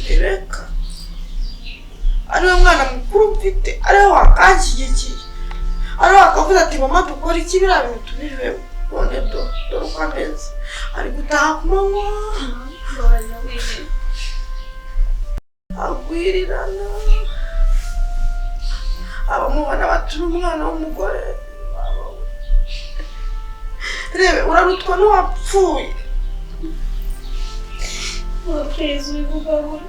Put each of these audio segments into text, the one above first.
Rebeka ariwe mwana mukuru mfite, ariwe wakanshyigikiye, ariwe wakavuze ati mama dukora iki biriya bintu tubivemo. None dore uko ameze, ari gutaha ku manywa agwirirana, abamubona batura umwana w'umugore. Rebe urarutwa n'uwapfuye. Wapfuye ubugabura.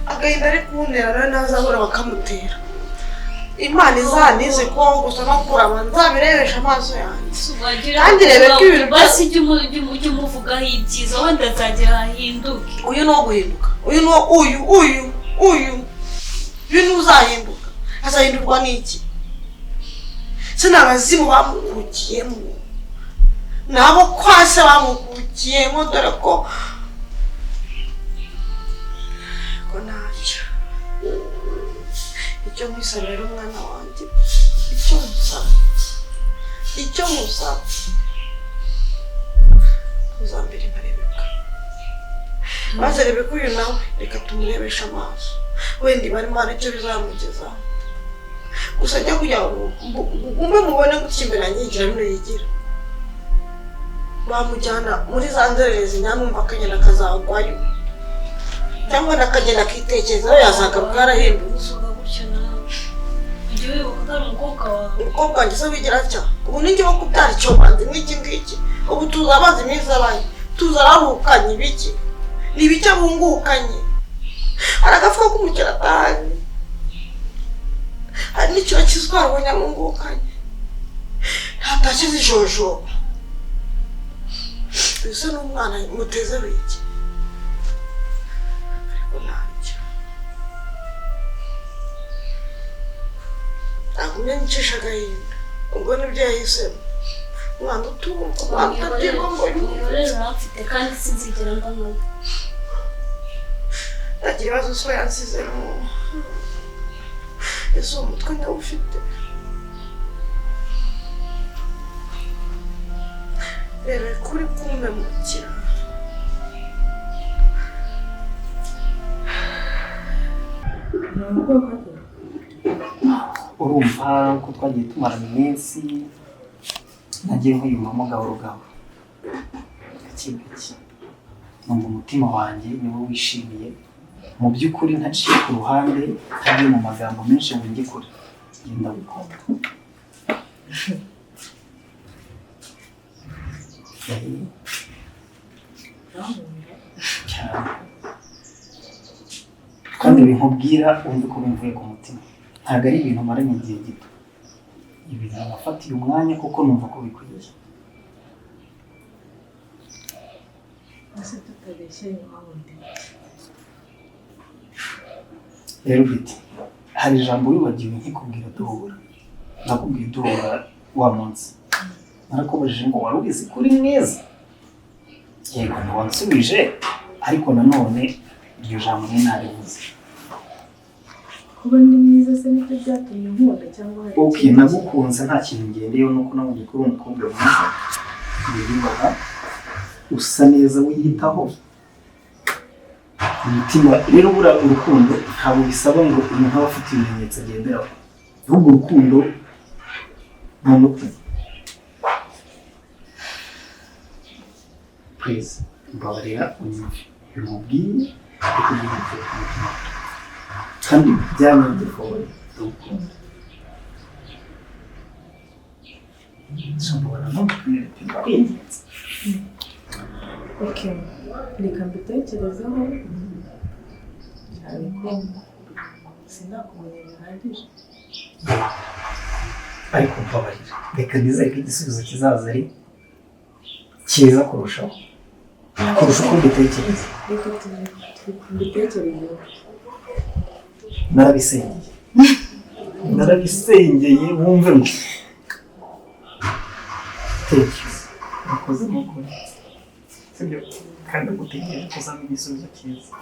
Agahinda ari kuntera ntazabura bakamutera. Imana izanize ko gusa no kuraba nzabirebesha amaso yanjye. Kandi rebe ko ibintu basi ujye umuvugaho ibyiza wenda azagera ahinduke. Uyu ni uwo guhinduka. Uyu ni uzahinduka. Azahindurwa n'iki? Sinabazimu bamukukiyemo. Nabo kwase bamukukiyemo dore ko ntacyo. Icyo mwisabira umwana wanjye, icyo musaba uzambere nka Rebeka. Maze Rebeka uyu nawe reka tumurebesha amaso, wenda ibara hari icyo bizamugezaho. Gusa njya kugira ngo umwe mubone gutya imbere yanjye yigira bino yigira, bamujyana muri za nzererezi nyanumva akagenda akazagwayo, cyangwa nakagenda akitekerezaho yazagaruka yarahindutse. Umukobwa wanjye se wigira atya, ubu ninjye wo kubyara icyomanzi n'iki ngiki, ubu tuzi abazi meza abaye, tuzi arahukanye ibiki, ni ibiki abungukanye, hari agafuka k'umukira atahanye, hari n'ikiro cy'isukari ubonye amungukanye, ntatashye zijojoba. Ese n'umwana muteze wiki, ariko ntacyo. Agumye nyicisha agahinda, ubwo nibyo yahisemo. Umwana utumva, umwana utabyirwa ngo yumve. Rero afite kandi sinzigera mbona. Ntagira ibibazo so yansizemo. Ese uwo mutwe ndawufite. Rebe kuri kumpemukira. Urumva ko twagiye tumarana iminsi, nagiye nkwiyumvamo gahoro gahoro, gake gake. Numva umutima wanjye niwo wishimiye, mu by'ukuri ntaciye ku ruhande, ntagiye mu magambo menshi ngo njye kure, ngenda bikunda. Cyane. Kandi binkubwira wumva ko bimvuye ku mutima. Ntabwo ari ibintu maranye igihe gito, ibintu nafatiye umwanya kuko numva ko bikwiye. Rero biti hari ijambo wibagiwe nkikubwira duhura, nakubwiye duhura wa munsi, narakubajije ngo wari ubizi kuri mwiza? Yego ntiwansubije, ariko nanone iryo jambo ni naribuze. Kuba ni mwiza se nibyo byatumye nkunda cyangwa hari Okay, nagukunze nta kintu ngendeyeho nuko nabonye kuri umukobwa mwiza, ndirimbaga usa neza wiyitaho umutima. Rero bura urukundo ntabwo bisaba ngo umuntu aba afite ibimenyetso agenderaho, ahubwo urukundo ni umutima. Please mbabarira unyumve bimubwiye kugira ngo umutima kandi byanyuze forward urukundo. Shambora no kwinjiza. Okay, reka mbitekerezeho, ariko sinakumenya bihagije. Ariko mbabarira, reka nizere ko igisubizo kizaza ari cyiza kurushaho uko mbitekereza. Reka mbitekerezeho. Narabisengeye wumve ngo tekereza wakoze mukuri, sibyo? Kandi gutegereje kuzamo igisubizo cyiza.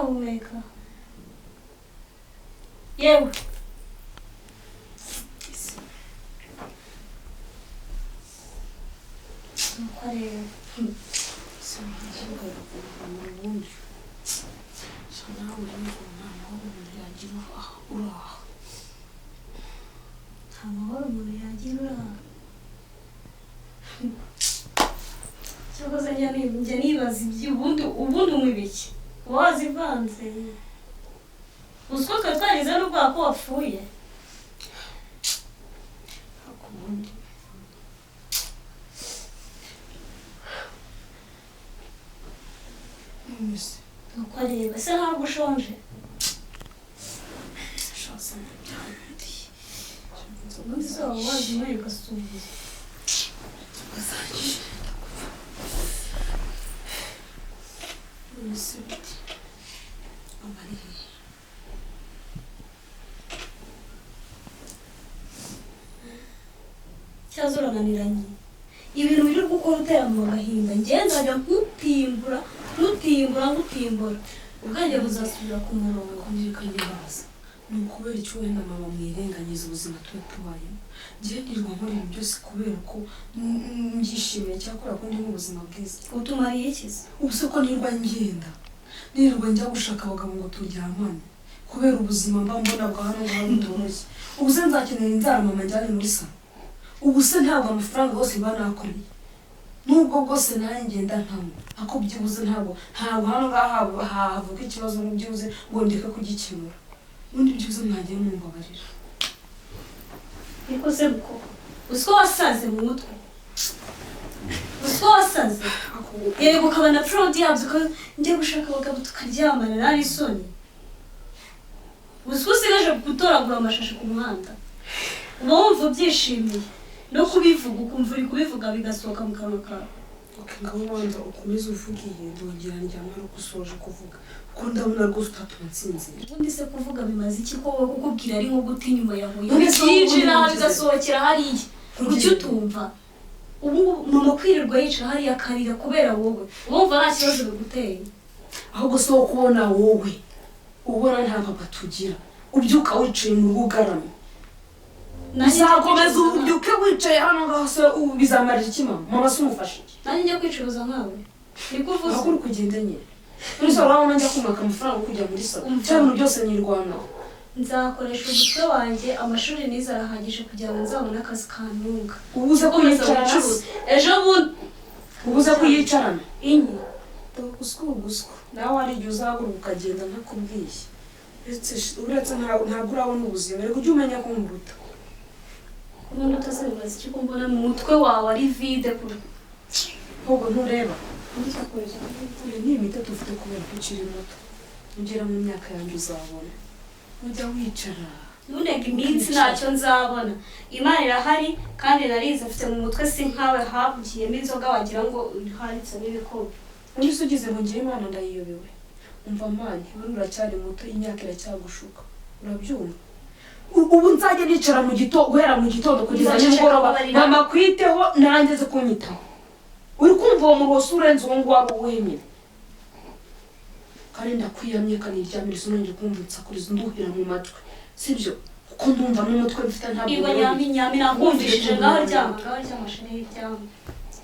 uracyahumeka yewe nuko rero nta mahoro umuntu yagira uraha cyakoze njya nibaza ubundi unywa ibiki uba wazivanze uzi ko twe twarize n'ubwoba ko wapfuye nuko areba ese ntabwo ushonje ubundi se waba wazinyweye ugasuhuza cyazo urananiranye ibintu biri gukora utera mu gahinda njyewe nzajya nkutimbura ubwanjye buzasubira ku murongo kumvikanye baza ni ukubera icyo wenda mama mwirenganyiza ubuzima tuba tubayemo njyewe nirwa nkora ibintu byose kubera ko mbyishimiye cyakora ko ndi mu buzima bwiza utumariye ikiza ubu se ko nirwa ngenda nirirwa njya gushaka abagabo ngo turyamane kubera ubuzima mba mbona bwa hano ngaho butoroshye ubu se nzakenera inzara mama njyane muri salo ubu se ntabwo amafaranga yose mba nakoreye nubwo bwose nanjye ngenda ntamwe ako byibuze ntabwo hano ngaha havuga ikibazo ngo byibuze ngo ndeke kugikemura ubundi byibuze mwagiye mumbabarira niko se buko uzi ko wasaze mu mutwe uzi ko wasaze yego ukaba na prodi yabyo ko njya gushaka abagabo tukaryamana nari isoni uzi ko usigaje gutoragura amashashi ku muhanda uba wumva ubyishimiye no kubivuga ukumva uri kubivuga bigasohoka mu kanwa kawe ngaho ubanza ukomeze uvugiye ndongera ndyama no gusoje kuvuga kuko ndabona rwose utatuma nsinzira ubundi se kuvuga bimaze iki ko wowe kukubwira ari nko guta inyuma ya huye yinjira bigasohokera hariya kuki utumva ubu mama kwirirwa yicara hariya akarira kubera wowe wumva nta kibazo biguteye ahubwo se wo kubona wowe ubona nta papa tugira ubyuka wicaye mu rugo ugaramye uzakomeza ubyuke wicaye hano ngaho se bizamarira iki mama se umufashe iki nanjye njya kwicuruza nkawe niko uvuze aho uri kugenda nyine none se urabona njya kumwaka amafaranga yo kujya muri salo cyangwa ibintu byose nirwanaho nzakoresha umutwe wanjye amashuri nize arahagije kugira ngo nzabone akazi kantunga ubuze kuyicarana ejo bundi ubuze kuyicarana inyi usku nawe hari igihe uzahaguruka ukagenda ntakubwiye uretse ntabwo urabona ubuzima reka ujye umenya ko umuruta ubundi utazibaza icyo mbona mu mutwe wawe ari vide kure ahubwo ntureba iyo ni imiti dufite kubera ko ukiri muto ugera mu myaka yanjye uzabona ujya wicara ntunega iminsi ntacyo nzabona imana irahari kandi narize mfite mu mutwe si nkawe habugiyemo inzoga wagira ngo haritsemo ibikombe undi se ugize ngo ngiye imana ndayiyobewe umva mani buri uracyari muto imyaka iracyagushuka urabyumva ubu nzajya nicara guhera mu gitondo kugeza nimugoroba mama kwiteho narangeze kunyitaho uri kumva uwo muroso urenze uwo nguwo ari uwemye kandi ndakwiyamye kaniryamira sinongeye kumva insakurizo nduhira mu matwi sibyo kuko ndumva n'umutwe mfite ntabwo iba nyami nakumvishije ngaho ryamashini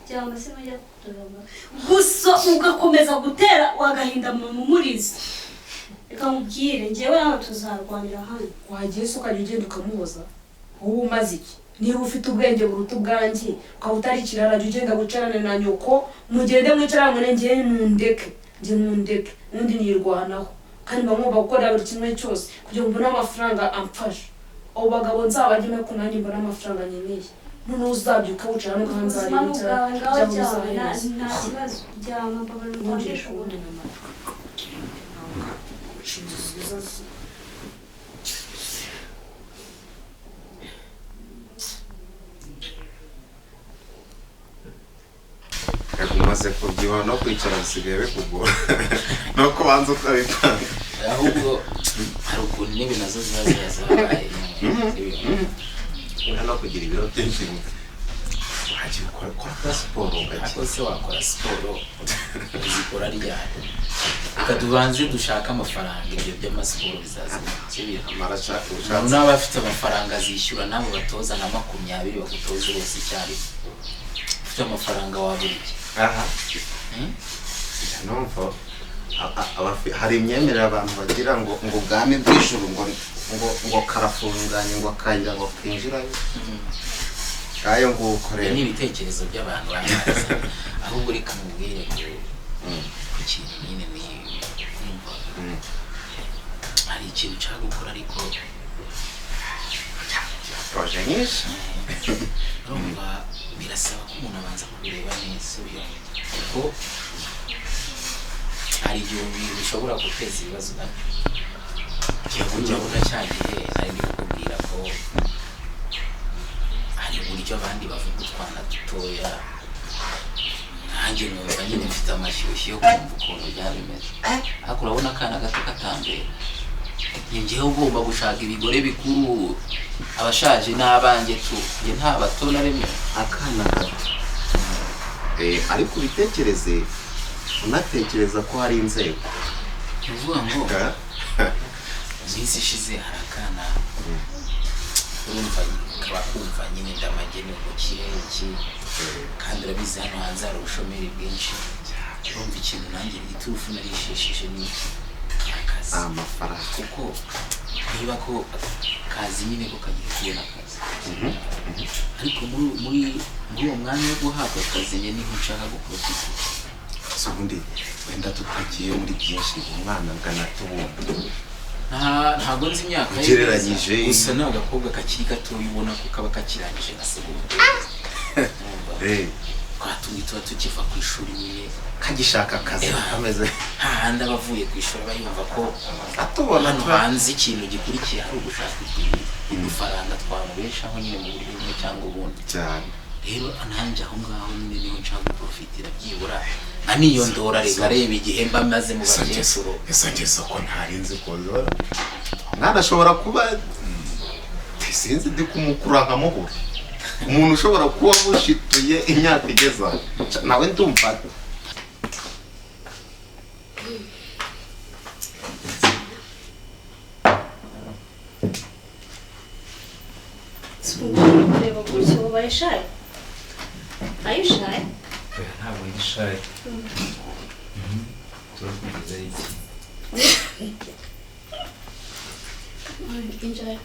ryama sinajya kuturaba gusa ugakomeza gutera wagahinda mu murizi reka mubwire njyewe nawe tuzarwanira hano wagiye se ukajya ugenda ukamuhoza wowe umaze iki niba ufite ubwenge buruta ubwanjye ukaba utari ikirara jya ugenda wicarane na nyoko mugende mwicarane njyewe nundeke undi nirwanaho kandi mba ngomba gukora buri kimwe cyose kugira ngo mbone amafaranga amfasha abo bagabo nzabajyemo ko nanjye mbona amafaranga nkeneye noneho uzabyuka wicara no hanze hari nta kibazo ryama mbabara urwandisha ubundi umaze kubyibuha no kwicara bisigaye bikugora no kubanza ukabipanga ahubwo hari ukuntu nibi nazo ziba zabaye no kugira ibiro byinshi wagiye ukora siporo ariko se wakora siporo uzikora ryari reka tubanze dushaka amafaranga ibyo by'amasiporo bizazana kibira umuntu n'aba afite amafaranga azishyura nabo batoza na 20 bagutoza bose icyari ufite amafaranga waburiye aha numva hari imyemerere abantu bagira ngo ubwami bw'ijuru ngo karafunganye ngo akajya ngo kwinjirayo kayo ngukorera ni ibitekerezo by'abantu bamaze ahubwo reka mubwire ko ikintu nyine ni hari ikintu cyo gukora ariko projet nyinshi urumva birasaba ko umuntu abanza kubireba neza kuko hari igihe ibintu bishobora guteza ibibazo urabona cya gihe hari kukubwira ko hari uburyo abandi bavuga utwana dutoya nanjye numva nyine mfite amashyushyu yo kumva ukuntu byaba bimeze ariko urabona akana gato katambera njyewe ugomba gushaka ibigore bikuru abashaje n'abanjye tu njye nta bato na rimwe akana gato ariko ubitekereze unatekereza ko hari inzego uvuga ngo iminsi ishize hari akana urumva kaba kumva nyine ndamagene mu kirenge kandi urabizi hano hanze hari ubushomeri bwinshi urumva ikintu nanjye igitufu narishishije n'iki akazi amafaranga kuko niba ko kazi nyine ko kagiye kubona akazi ariko muri uwo mwanya wo guhabwa akazi njye niho nshaka guprofita ubundi wenda tutagiye muri byinshi umwana ngana tubumva ntabwo nzi imyaka ugereranyije gusa ni agakobwa kakiri gatoya ubona ko kaba kakirangije na segonderi twatumye tuba tukiva ku ishuri nyine kagishaka akazi kameze hahandi aba avuye ku ishuri aba yumva ko atubona hano hanze ikintu gikurikiye hari ugushaka udufaranga twamubeshaho nyine mu buryo bumwe cyangwa ubundi cyane rero nanjye aho ngaho nyine niho nshaka guprofitira byibura aniyondora reka reba igihe mba maze mu bakecuru esangeza ko ntarinzi kozora mwana ashobora kuba sinzi ndi kumukura nkamuhura umuntu ushobora kuba mushituye imyaka igeza nawe ndumva Reba gutya ubaye shy. Are you shy? Ntabwo ndi shy. Turakomeza iki? Enjoy.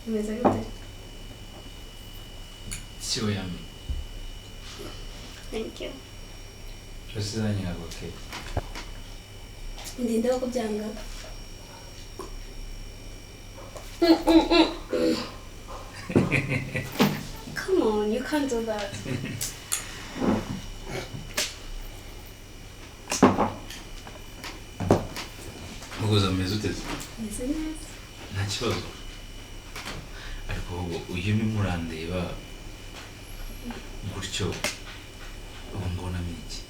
Umeze gute? Sio yami. Thank you. Cyosizanye ntabwo ke. Ndinde ko byanga. Come on, you can't do that. Mugoza ameze uteze. Meze neza. Nta kibazo. Ariko uyu ni murandeba gutyo ubu mbonamo iki?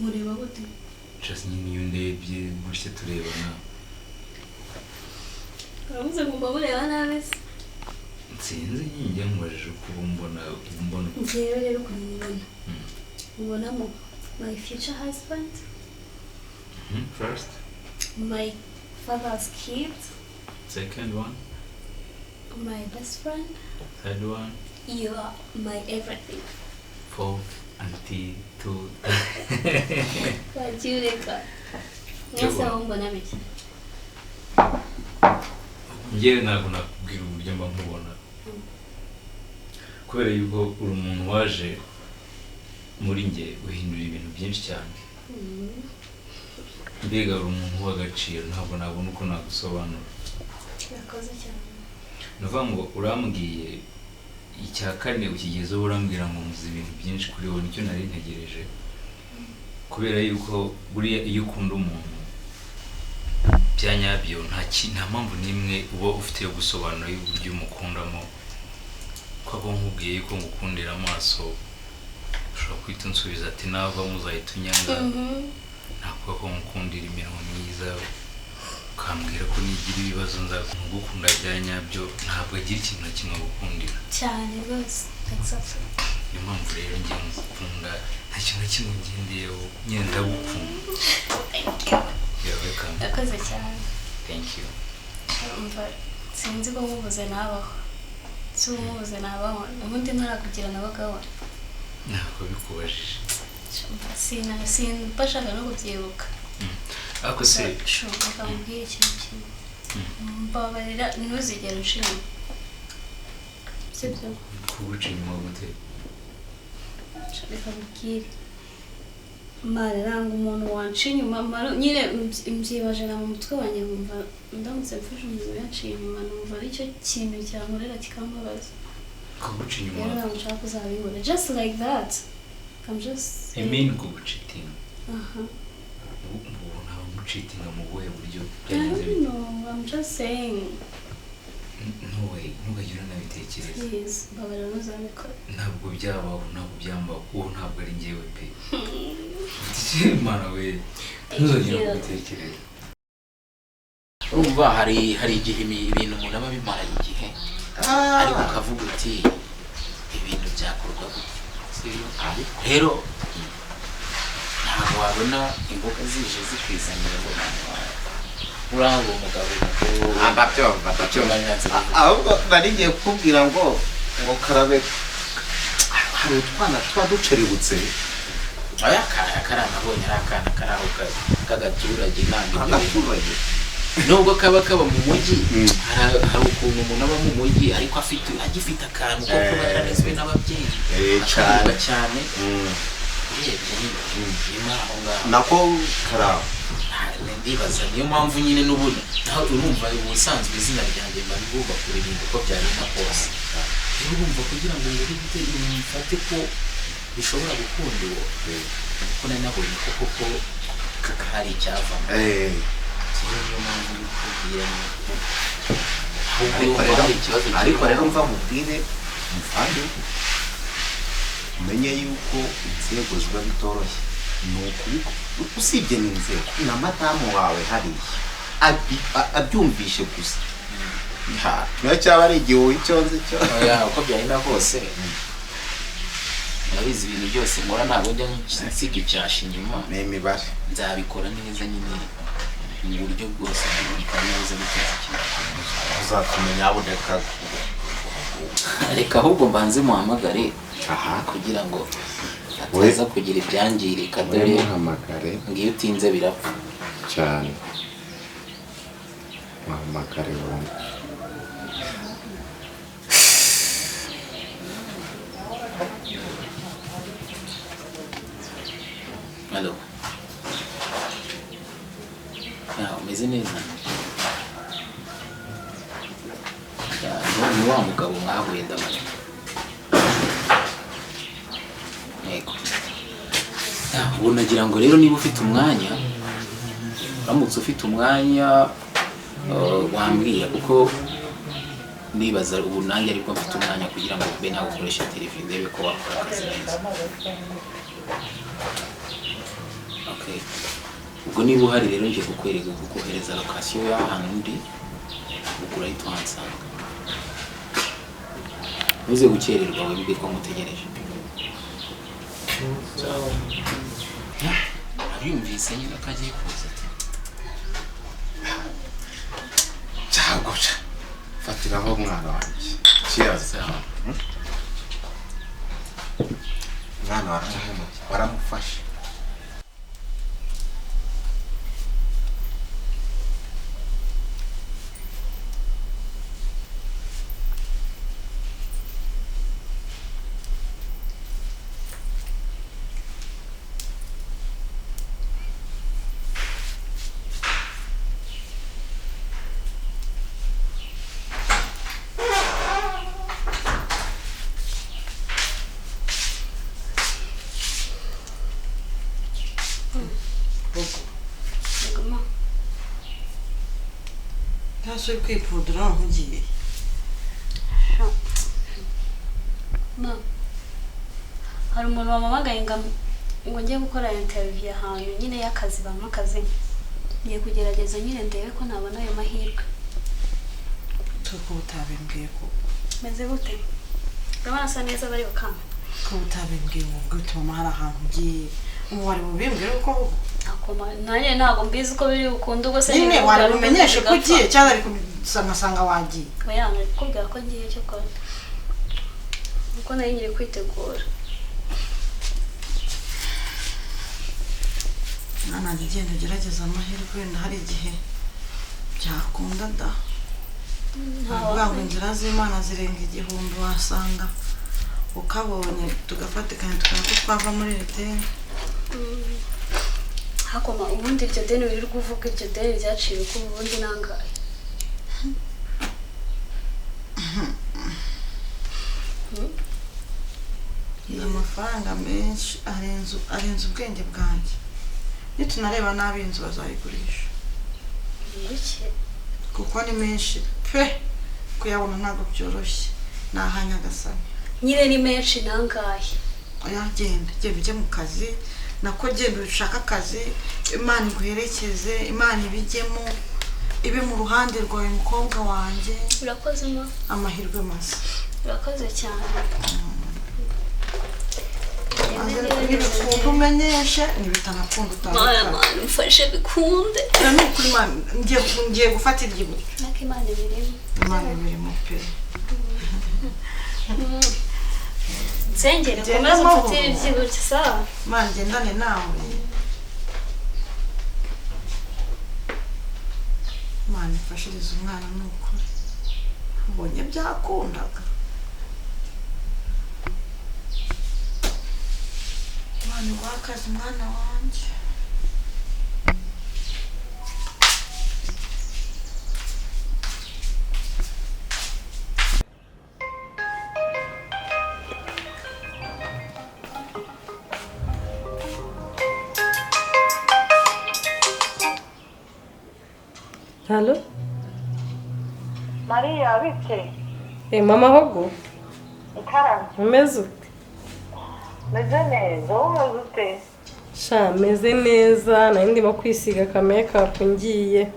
Mureba gute? Just nyine iyo ndebye gutya turebana. Uramuze ngomba mureba nabi se? Sinzi njye nkubajije uko mbona. Njyewe rero kumubona. Ubonamo my future husband. First. My father's kids. Second one. My best friend. Third one. You are my everything. Fourth until two. Wajureka. Mwese aho mbona miki. Njyewe ntabwo nakubwira uburyo mba nkubona. Kubera yuko uri umuntu waje muri njye uhindura ibintu byinshi cyane. Mbega uri umuntu w'agaciro ntabwo nabona uko nagusobanura. Yakoze cyane. Nuvuga ngo urambwiye icya kane ukigezeho urambwira ngo muzi ibintu byinshi kuri wowe nicyo nari ntegereje. Kubera yuko buriya iyo ukunda umuntu byanyabyo nta mpamvu n'imwe uba ufite yo gusobanura y'uburyo umukundamo. Ko abo nkubwiye yuko ngukundira amaso ushobora kwita unsubiza ati nava muzahita unyanga. Nakuba ko ngukundira iminwa myiza ukambwira ko nigira ibibazo nzagukunda bya nyabyo ntabwo agira ikintu na kimwe agukundira cyane rwose exactly niyo mpamvu rero ngiye ngukunda nta kintu na kimwe ngendeyeho nyine ndagukunda you're welcome urakoze cyane thank you umva sinzi ko nkubuze nabaho si nkubuze nabaho ubundi ntarakugira nabagaho ntabwo bikubajije sinbashaka no kubyibuka ariko se reka mubwire ikintu kimwe mbabarira ntuzigere unshinga sibyo kuguca inyuma gute reka mubwire mararanga umuntu wanca inyuma nyine mbyibaje na mu mutwe wanjye nkumva ndamutse mfashe umuntu yanciye inyuma numva aricyo kintu cyankorera kikambabaza kuguca inyuma rero ntabwo nshaka kuzabibona just like that I'm just I mean kugucitinga aha cheating mu buhe buryo I don't know, I'm just saying. No way, ntugagire nabitekereza. Please, babarira ntuzabikora. Ntabwo byabaho, ntabwo byambaho, uwo ntabwo ari njyewe pe. Mana we, ntuzagire nabitekereza. Urumva hari igihe ibintu umuntu aba bimaranye igihe ariko ukavuga uti ibintu byakorwa gutya. Rero ntabwo wabona imboga zije zikwizanira ngo urangwa umugabo ahubwo narigiye kukubwira ngo karabe hari utwana twa duceributse aya kara nabonye ari akana kari aho k'agaturage n'agaturage nubwo kaba mu mujyi hari ukuntu umuntu aba mu mujyi ariko agifite akantu ko kuba yararezwe n'ababyeyi cyane nako karaho ndibaza niyo mpamvu nyine n'ubundi naho urumva ubusanzwe izina ryanjye mba ngomba kuririmba uko byari na kose rero urumva kugira ngo mfate ko bishobora gukunda uwo kuko nari nabonye koko hari icyavamo niyo mpamvu ndikubwira ariko rero mva mubwire muvande umenye yuko inzego ziba bitoroshye usibye n'inzego na madamu wawe hariya abyumvishe gusa niyo cyaba ari igihuha icyo nzi cyo uko byagenda kose nabizi ibintu byose nkora ntabwo njya nsiga icyasha inyuma ni imibare nzabikora neza nyine mu buryo bwose neza biteza ikintu uzatumenya abudeka reka ahubwo mbanze muhamagare kugira ngo ataza kugira ibyangirika dore ngiyo utinze birapfa cyane muhamagare wumva Hello. Umeze neza? Ni wa mugabo mwahuye ndamanye. Yego. Ubu nagira ngo rero niba ufite umwanya, uramutse ufite umwanya wambwira kuko nibaza ubu nanjye ariko mfite umwanya kugira ngo mbe nagukoresha televiziyo ndebe ko wakora akazi neza. Okay. Ubwo niba uhari rero ngiye kukwereka kukohereza location y'ahantu ndi ukura itwansanga. Uze gukererwa wibwe ko mutegereje. Abyumvise nyine kagiye kuza. Cyagoca. Fatiraho mwana wanjye. Cheers. Mwana waramufashe. Ntashoboye kwipfudura nkugiye. Ma, hari umuntu wamamagaye ngo njye gukora interview ahantu nyine y'akazi bampa akazi. ngiye kugerageza nyine ndebe ko nabona ayo mahirwe. Tuko utabimbwiye ko Meze gute? Urabona asa neza bari bakama. ko utabimbwiye ngo gutuma hari ahantu ugiye. Wari bubimbwire uko Akoma nanjye ntabwo mbizi ko biri bukunde ubwo se nyine wari bumenyeshe ko ugiye cyangwa ari kusangasanga wagiye. Oya kubwira ko ngiye cyo kwa. Uko nari nyiri kwitegura. Nana ngigenda ugerageza amahirwe wenda hari igihe byakunda da. Ntabwo ngo inzira z'Imana zirenga igihumbi wasanga ukabonye tugafatikanya tukaba twava muri reteni. Hakoma ubundi iryo deni wiri kuvuga iryo deni ryaciye ko ubundi nangaye. Iyo mafaranga menshi arenze ubwenge bwanjye. Nitunareba nabi inzu bazayigurisha. Ngiki Kuko ni menshi pe kuyabona ntabwo byoroshye. Nahanya gasana. nyine ni menshi nangaye. Oya genda ujye mu kazi nako genda ushaka akazi Imana iguherekeze Imana ibijyemo ibe mu ruhande rwawe mukobwa wanjye. Urakoze ma. Amahirwe masa. Urakoze cyane. Umenyeshe nibitanakunda Mama mfashe bikunde. Ni kuri Imana ngiye gufata iry'iburyo. Nako Imana birimo. Imana birimo pe. Nsengere komeza ufatire iby'iburyo sawa. Imana ngendane nawe. Imana ifashiriza umwana n'ukuri. Ubonye byakundaga. Imana wakaze umwana wanjye. Halo? Maria, bite? Mama hogo? Ikara. Umeze ute? Meze neza, umeze ute? Sha, meze neza, nari ndimo kwisiga ka makeup ngiye.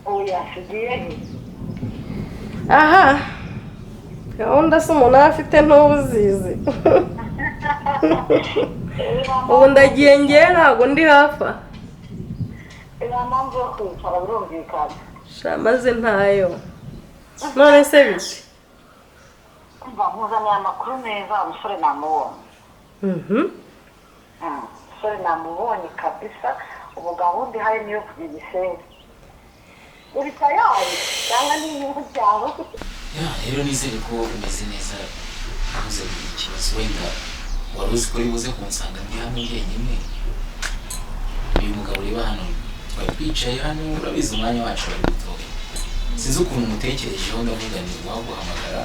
Oya, tugiye. Aha. Gahunda se umuntu afite ntuzizi. Ubu ndagiye ngiye ntabwo ndi hafa. Mpamvu yo kwicara birumvikana. Sha, maze ntayo. None se bite? Kumva nkuzaniye amakuru meza, umusore namubonye. Umusore namubonye kabisa, ubu gahunda ihari niyo kugira Gisenyi. Uri tayari cyangwa ni ibintu byawe? Rero nizere ko umeze neza uze kugira ikibazo wenda wari uzi ko uri buze kunsanga ndi hano njyenyine. Uyu mugabo ureba hano twari twicaye hano urabizi umwanya wacu wari mutoya. Sinzi ukuntu mutekerejeho ndavuga ni waguhamagara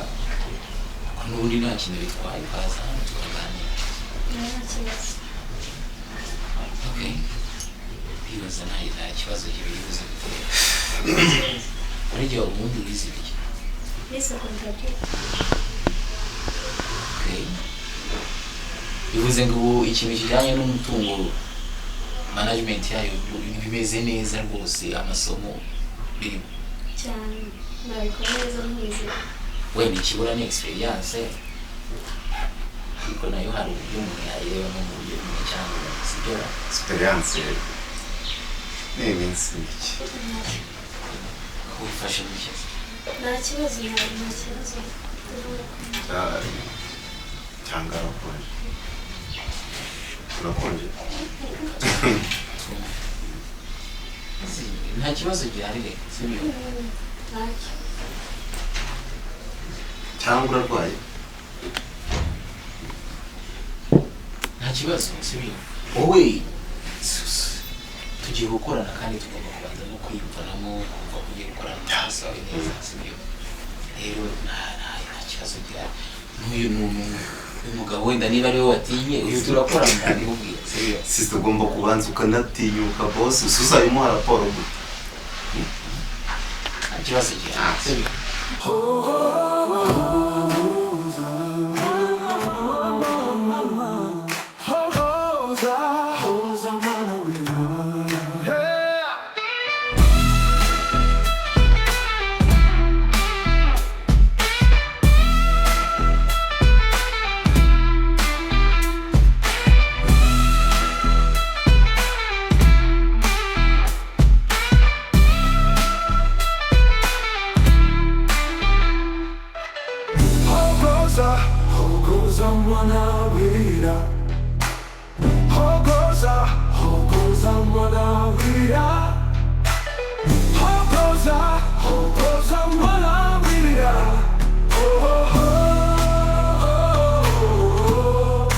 ko n'ubundi nta kintu bitwaye ukaza hano tukaganira. Okay. Bibaza nta kibazo kibibuze gutera. Urugero ubundi urizi iki? Okay. Bivuze ngo ubu ikintu kijyanye n'umutungo management yayo bimeze neza rwose amasomo birimo cyane nabikora neza nkize. Wenda ikibura ni experience ariko nayo hari uburyo umuntu yayirebamo mu buryo bumwe cyangwa sibyo. Experience ni iminsi mike. Wifashe muke. Nta kibazo nta kibazo. Cyangwa arakonje. Urakonje? Nta kibazo gihari reka sibyo. Ntacyo. Cyangwa urarwaye? Nta kibazo sibyo. Wowe tugiye gukorana kandi tugomba kubanza no kwiyumvanamo kuva kugiye gukorana n'abasawe neza sibyo. Rero nta kibazo gihari. N'uyu mugabo wenda niba ari we watinye uyu turakorana kandi ubwira sibyo. Sisi tugomba kubanza ukanatinyuka boss uzayimuha raporo gute. Nta kibazo gihari sibyo. bagahurira